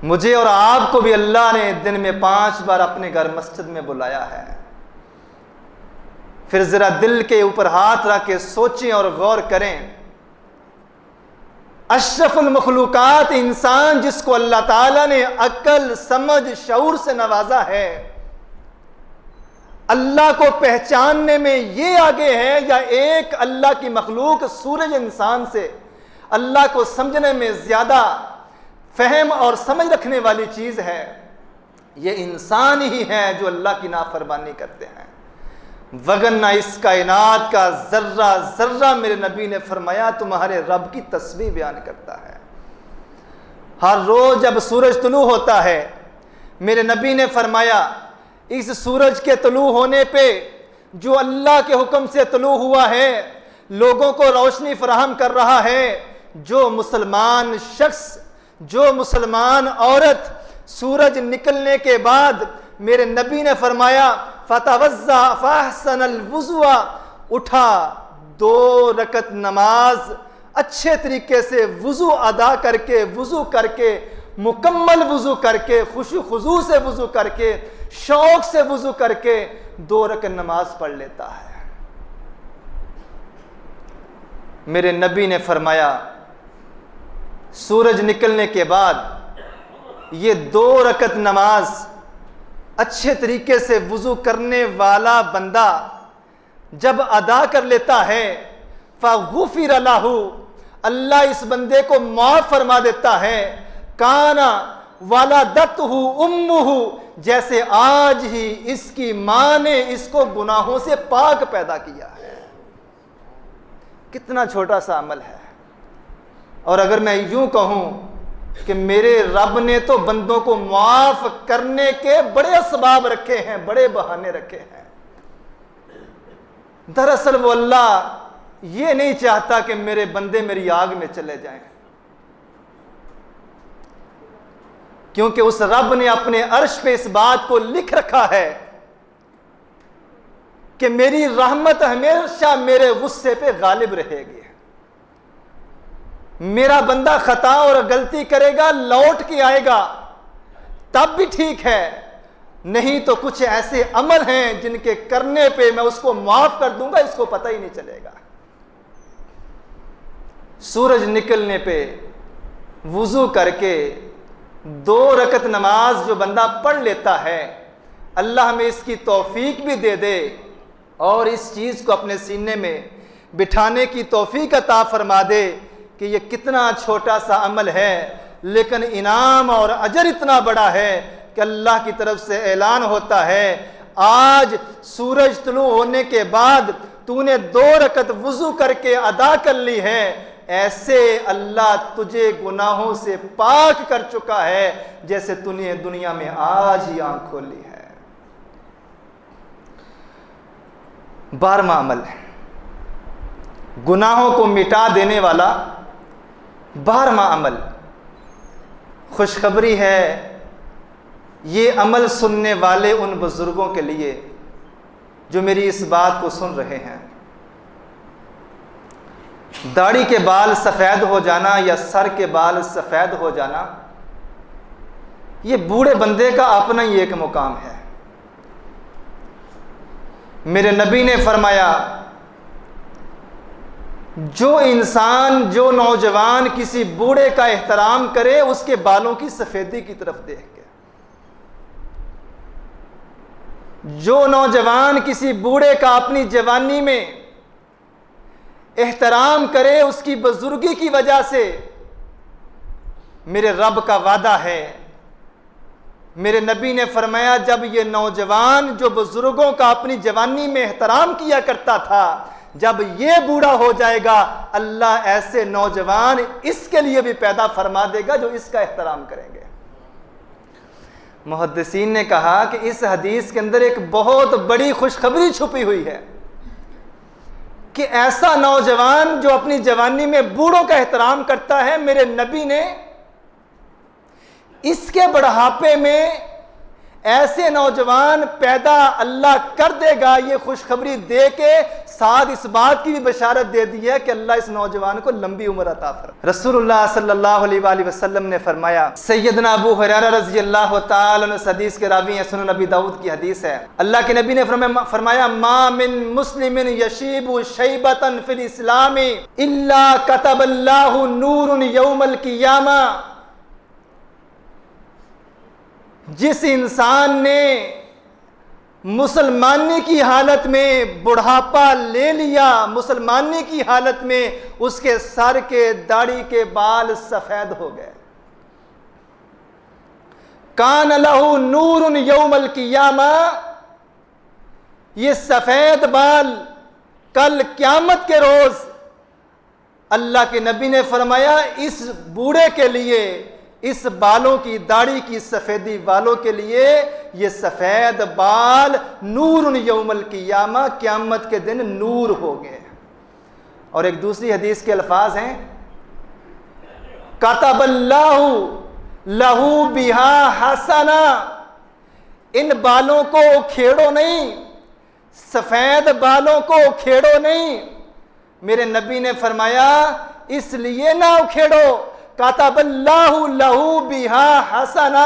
मुझे और आपको भी अल्लाह ने दिन में 5 बार अपने घर मस्जिद में बुलाया है। फिर जरा दिल के ऊपर हाथ रख के सोचें और गौर करें, अशरफुल मखलूकात इंसान जिसको अल्लाह ताला ने अक्ल, समझ, शऊर से नवाजा है, अल्लाह को पहचानने में ये आगे है या एक अल्लाह की मखलूक सूरज इंसान से अल्लाह को समझने में ज्यादा फहम और समझ रखने वाली चीज है? ये इंसान ही है जो अल्लाह की नाफरमानी करते हैं, वगरना इस कायनात का जर्रा जर्रा मेरे नबी ने फरमाया तुम्हारे रब की तस्बीह बयान करता है। हर रोज जब सूरज तुलू होता है, मेरे नबी ने फरमाया इस सूरज के तुलू होने पे जो अल्लाह के हुक्म से तुलू हुआ है, लोगों को रोशनी फराहम कर रहा है, जो मुसलमान शख्स, जो मुसलमान औरत सूरज निकलने के बाद मेरे नबी ने फरमाया फतवज़्ज़ा फअहसनल वुज़ुआ, उठा 2 रकत नमाज अच्छे तरीके से वुज़ू अदा करके, वुज़ू करके, मुकम्मल वुज़ू करके, खुशू खुजू से वुज़ू करके, शौक से वुज़ू करके 2 रकत नमाज पढ़ लेता है। मेरे नबी ने फरमाया सूरज निकलने के बाद ये 2 रकत नमाज अच्छे तरीके से वुज़ू करने वाला बंदा जब अदा कर लेता है, फ़ग़ुफ़िर लहू, अल्लाह इस बंदे को माफ़ फरमा देता है, काना वलदतहु उम्मुहु, जैसे आज ही इसकी मां ने इसको गुनाहों से पाक पैदा किया है। कितना छोटा सा अमल है। और अगर मैं यूं कहूं कि मेरे रब ने तो बंदों को माफ करने के बड़े असबाब रखे हैं, बड़े बहाने रखे हैं। दरअसल वो अल्लाह ये नहीं चाहता कि मेरे बंदे मेरी आग में चले जाएं, क्योंकि उस रब ने अपने अर्श पे इस बात को लिख रखा है कि मेरी रहमत हमेशा मेरे गुस्से पे गालिब रहेगी। मेरा बंदा खता और गलती करेगा, लौट के आएगा तब भी ठीक है, नहीं तो कुछ ऐसे अमल हैं जिनके करने पे मैं उसको माफ कर दूंगा, इसको पता ही नहीं चलेगा। सूरज निकलने पे वुजू करके 2 रकत नमाज जो बंदा पढ़ लेता है, अल्लाह हमें इसकी तौफीक भी दे दे और इस चीज को अपने सीने में बिठाने की तौफीक अता फरमा दे कि ये कितना छोटा सा अमल है, लेकिन इनाम और अजर इतना बड़ा है कि अल्लाह की तरफ से ऐलान होता है, आज सूरज तुलू होने के बाद तूने 2 रकत वुजू करके अदा कर ली है, ऐसे अल्लाह तुझे गुनाहों से पाक कर चुका है जैसे तूने दुनिया में आज ही आंख खोली है। 12वां अमल, गुनाहों को मिटा देने वाला 12वां अमल, खुशखबरी है ये अमल सुनने वाले उन बुजुर्गों के लिए जो मेरी इस बात को सुन रहे हैं। दाढ़ी के बाल सफ़ेद हो जाना या सर के बाल सफ़ेद हो जाना, ये बूढ़े बंदे का अपना ही एक मुकाम है। मेरे नबी ने फरमाया जो इंसान, जो नौजवान किसी बूढ़े का एहतराम करे उसके बालों की सफेदी की तरफ देख के, जो नौजवान किसी बूढ़े का अपनी जवानी में एहतराम करे उसकी बुजुर्गी की वजह से, मेरे रब का वादा है, मेरे नबी ने फरमाया जब ये नौजवान जो बुजुर्गों का अपनी जवानी में एहतराम किया करता था, जब ये बूढ़ा हो जाएगा अल्लाह ऐसे नौजवान इसके लिए भी पैदा फरमा देगा जो इसका एहतराम करेंगे। मुहद्दिसीन ने कहा कि इस हदीस के अंदर एक बहुत बड़ी खुशखबरी छुपी हुई है कि ऐसा नौजवान जो अपनी जवानी में बूढ़ों का एहतराम करता है, मेरे नबी ने इसके बुढ़ापे में ऐसे नौजवान पैदा अल्लाह कर देगा। ये खुशखबरी दे के साथ इस बात की भी बशारत दे दी है कि अल्लाह इस नौजवान को लंबी उम्र अता फरमाए। रसूलुल्लाह सल्लल्लाहु अलैहि वसल्लम ने फरमाया, सैयदना अबू हुरैरा रज़ी अल्लाह तआला अन्हु हदीस के रावी हैं, सुनन नबी दाऊद की हदीस है। अल्लाह के नबी ने फरमाया मा मिन मुस्लिमिन यशीबु शैबतन फिल इस्लामी इल्ला कतबल्लाहु नूरुन यौमल क़ियामा। जिस इंसान ने मुसलमानी की हालत में बुढ़ापा ले लिया, मुसलमानी की हालत में उसके सर के दाढ़ी के बाल सफेद हो गए, कान लहू नूरुन यौमल क़ियामा, ये सफेद बाल कल क़यामत के रोज अल्लाह के नबी ने फरमाया इस बूढ़े के लिए, इस बालों की दाढ़ी की सफेदी वालों के लिए ये सफेद बाल नूरुन यौमल क़ियामा, क़यामत के दिन नूर हो गए। और एक दूसरी हदीस के अल्फाज हैं, कतबल्लाहु लहू बिहा हसना। इन बालों को उखेड़ो नहीं, सफेद बालों को उखेड़ो नहीं। मेरे नबी ने फरमाया इसलिए ना उखेड़ो, कातबल्लाहु लहू बिहा हसना,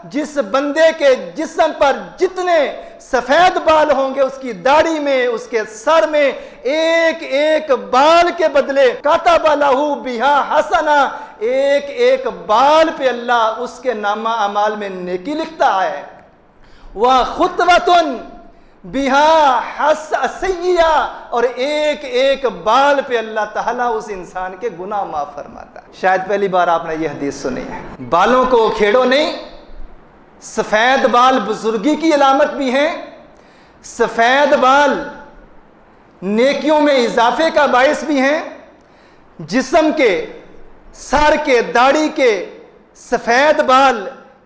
जिस बंदे के जिस्म पर जितने सफेद बाल होंगे उसकी दाढ़ी में, उसके सर में एक एक बाल के बदले कातबल्लाहु बिहा हसना, एक एक बाल पे अल्लाह उसके नामा अमाल में नेकी लिखता है। वह खुतवतुन बिहा हस सय्या, और एक एक बाल पे अल्लाह ताला उस इंसान के गुनाह माफ फरमाता है। शायद पहली बार आपने ये हदीस सुनी है। बालों को उखेड़ो नहीं, सफेद बाल बुजुर्गी की अलामत भी हैं। सफेद बाल नेकियों में इजाफे का बायस भी हैं। जिस्म के, सर के, दाढ़ी के सफेद बाल,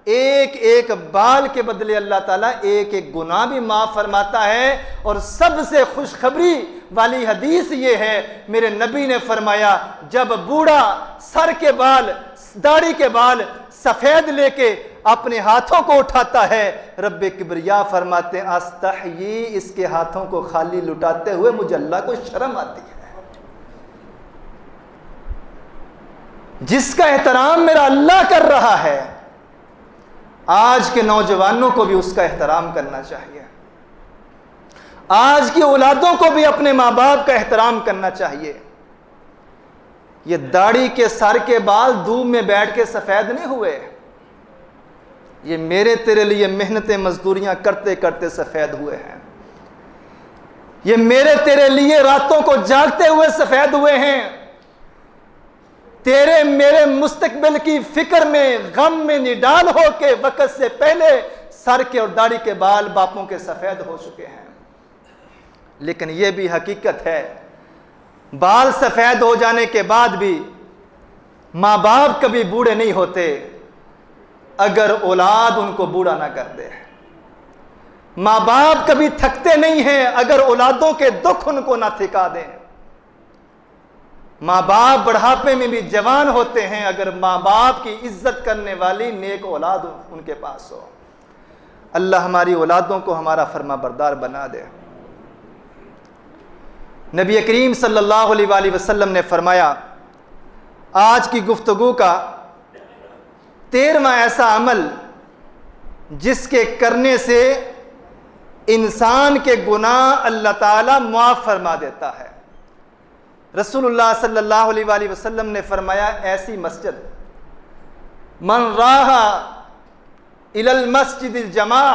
एक एक बाल के बदले अल्लाह ताला एक एक गुनाह भी माफ फरमाता है। और सबसे खुशखबरी वाली हदीस ये है, मेरे नबी ने फरमाया जब बूढ़ा सर के बाल, दाढ़ी के बाल सफेद लेके अपने हाथों को उठाता है, रब्बे किबरिया फरमाते हैं अस्तहयी, इसके हाथों को खाली लुटाते हुए मुझे अल्लाह को शर्म आती है। जिसका एहतराम मेरा अल्लाह कर रहा है, आज के नौजवानों को भी उसका एहतराम करना चाहिए। आज की औलादों को भी अपने माँ बाप का एहतराम करना चाहिए। ये दाढ़ी के सर के बाल धूप में बैठ के सफेद नहीं हुए, ये मेरे तेरे लिए मेहनतें मजदूरियां करते करते सफेद हुए हैं। ये मेरे तेरे लिए रातों को जागते हुए सफेद हुए हैं। तेरे मेरे मुस्तकबिल की फिक्र में, गम में निडाल हो के वक्त से पहले सर के और दाढ़ी के बाल बापों के सफेद हो चुके हैं। लेकिन यह भी हकीकत है, बाल सफेद हो जाने के बाद भी माँ बाप कभी बूढ़े नहीं होते अगर औलाद उनको बूढ़ा ना कर दे। माँ बाप कभी थकते नहीं हैं अगर औलादों के दुख उनको ना थिका दें। माँ बाप बुढ़ापे में भी जवान होते हैं अगर माँ बाप की इज्जत करने वाली नेक औलाद उनके पास हो। अल्लाह हमारी औलादों को हमारा फर्मा बरदार बना दे। नबी करीम सल्लल्लाहु अलैहि वसल्लम ने फरमाया, आज की गुफ्तगू का 13वां ऐसा अमल जिसके करने से इंसान के गुनाह अल्लाह ताला माफ फरमा देता है। रसूलुल्लाह सल्लल्लाहु अलैहि वसल्लम ने फरमाया, ऐसी मस्जिद मन राहा इलल मस्जिदिल जमा,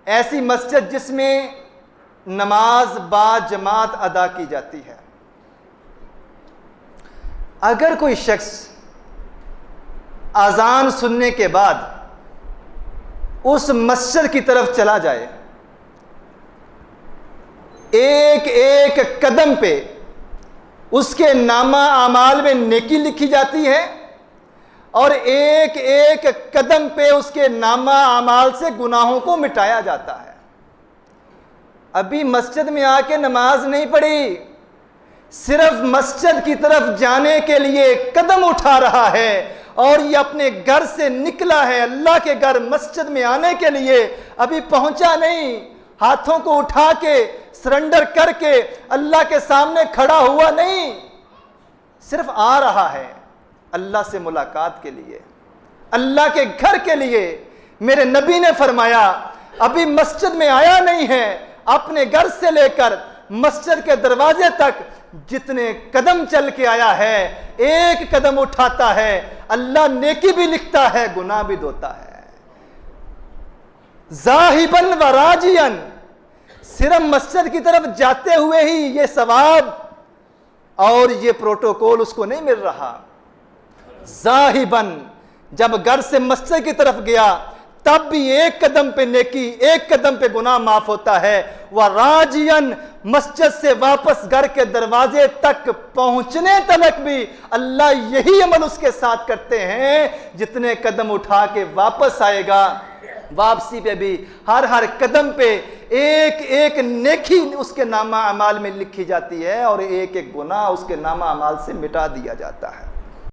ऐसी मस्जिद जिसमें नमाज बा जमात अदा की जाती है। अगर कोई शख्स अजान सुनने के बाद उस मस्जिद की तरफ चला जाए, एक एक कदम पे उसके नामा अमाल में नेकी लिखी जाती है और एक एक कदम पे उसके नामा अमाल से गुनाहों को मिटाया जाता है। अभी मस्जिद में आके नमाज नहीं पढ़ी, सिर्फ मस्जिद की तरफ जाने के लिए कदम उठा रहा है और ये अपने घर से निकला है अल्लाह के घर मस्जिद में आने के लिए, अभी पहुंचा नहीं, हाथों को उठा के सरेंडर करके अल्लाह के सामने खड़ा हुआ नहीं, सिर्फ आ रहा है अल्लाह से मुलाकात के लिए, अल्लाह के घर के लिए। मेरे नबी ने फरमाया अभी मस्जिद में आया नहीं है, अपने घर से लेकर मस्जिद के दरवाजे तक जितने कदम चल के आया है, एक कदम उठाता है अल्लाह नेकी भी लिखता है, गुनाह भी धोता है। जाहिबन व राजियन, सिर्फ मस्जिद की तरफ जाते हुए ही ये सवाब और ये प्रोटोकॉल उसको नहीं मिल रहा। जाहिबन, जब घर से मस्जिद की तरफ गया तब भी एक कदम पे नेकी, एक कदम पे गुनाह माफ होता है। वह राजियन, मस्जिद से वापस घर के दरवाजे तक पहुंचने तक भी अल्लाह यही अमल उसके साथ करते हैं। जितने कदम उठा के वापस आएगा, वापसी पे भी हर कदम पे एक एक नेकी उसके नामा अमाल में लिखी जाती है और एक एक गुनाह उसके नामा अमाल से मिटा दिया जाता है।